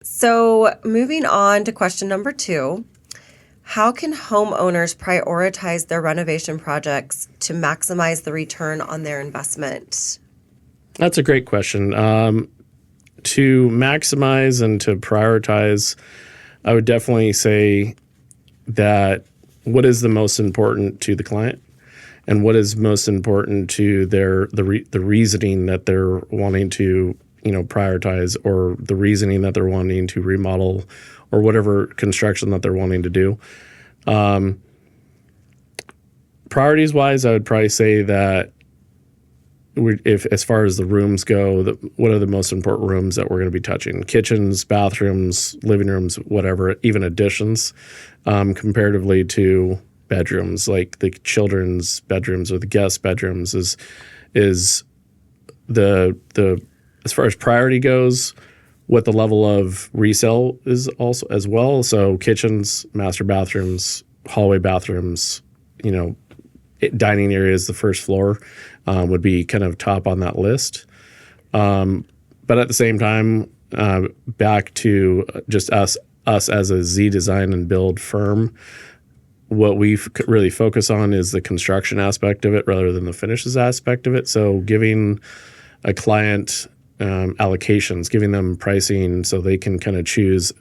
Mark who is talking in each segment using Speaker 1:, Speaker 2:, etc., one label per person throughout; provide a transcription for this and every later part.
Speaker 1: So moving on to question number 2, how can homeowners prioritize their renovation projects to maximize the return on their investment?
Speaker 2: That's a great question. To maximize and to prioritize, I would definitely say that what is the most important to the client and what is most important to the reasoning that they're wanting to prioritize, or the reasoning that they're wanting to remodel, or whatever construction that they're wanting to do. Priorities wise, I would probably say that if as far as the rooms go, what are the most important rooms that we're going to be touching? Kitchens, bathrooms, living rooms, whatever, even additions, comparatively to bedrooms, like the children's bedrooms or the guest bedrooms is the as far as priority goes, what the level of resale is also as well. So kitchens, master bathrooms, hallway bathrooms, dining areas, the first floor would be kind of top on that list. But at the same time, back to just us as a Zee design and build firm, what we really focus on is the construction aspect of it rather than the finishes aspect of it. So giving a client allocations, giving them pricing so they can kind of choose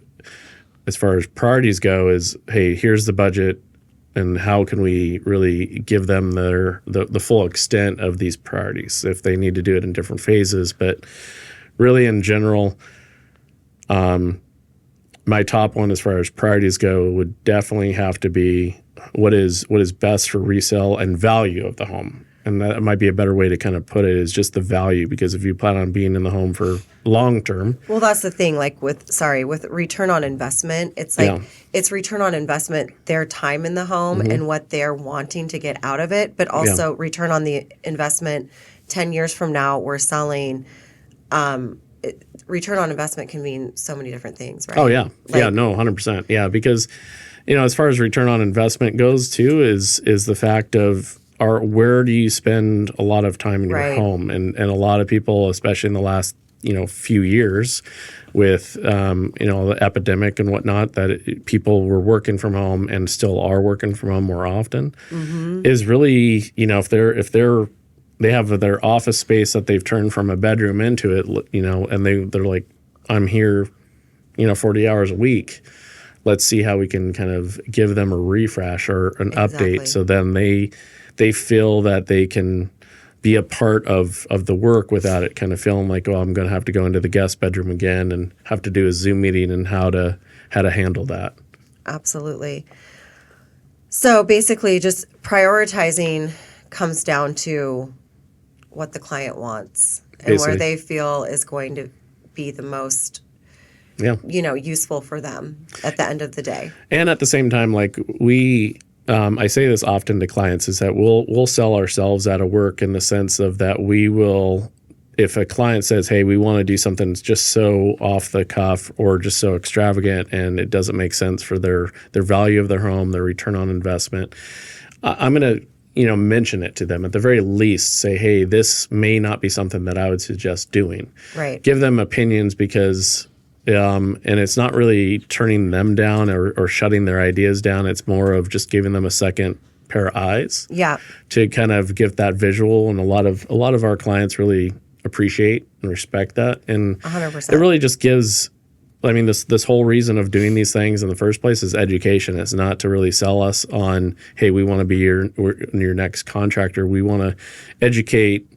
Speaker 2: as far as priorities go is, hey, here's the budget, and how can we really give them the full extent of these priorities if they need to do it in different phases. But really in general, my top one as far as priorities go would definitely have to be what is best for resale and value of the home. And that might be a better way to kind of put it, is just the value, because if you plan on being in the home for long term.
Speaker 1: Well, that's the thing, like with return on investment, it's like it's return on investment, their time in the home and what they're wanting to get out of it, but also return on the investment 10 years from now we're selling. Return on investment can mean so many different things, right?
Speaker 2: Oh, yeah. 100%. Yeah, because, as far as return on investment goes too, is the fact of, where do you spend a lot of time in your home? And a lot of people, especially in the last, few years with, the epidemic and whatnot, that people were working from home and still are working from home more often, is really, if they have their office space that they've turned from a bedroom into it, and they're like, I'm here, 40 hours a week. Let's see how we can kind of give them a refresh or an update. So then they feel that they can be a part of the work without it kind of feeling like, oh, I'm going to have to go into the guest bedroom again and have to do a Zoom meeting and how to handle that.
Speaker 1: Absolutely. So basically just prioritizing comes down to what the client wants and where they feel is going to be the most useful for them at the end of the day.
Speaker 2: And at the same time, like I say this often to clients, is that we'll sell ourselves out of work, in the sense of that we will, if a client says, hey, we want to do something that's just so off the cuff or just so extravagant and it doesn't make sense for their value of their home, their return on investment, I'm going to mention it to them at the very least. Say, hey, this may not be something that I would suggest doing.
Speaker 1: Right.
Speaker 2: Give them opinions, because and it's not really turning them down or shutting their ideas down. It's more of just giving them a second pair of eyes. Yeah. To kind of give that visual, and a lot of our clients really appreciate and respect that. And
Speaker 1: 100%.
Speaker 2: It really just gives. I mean, this whole reason of doing these things in the first place is education. It's not to really sell us on, hey, we want to be your next contractor. We want to educate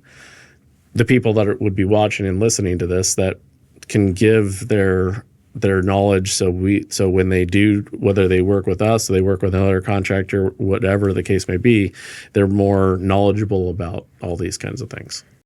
Speaker 2: the people that would be watching and listening to this, that can give their knowledge. So when they do, whether they work with us, or they work with another contractor, whatever the case may be, they're more knowledgeable about all these kinds of things.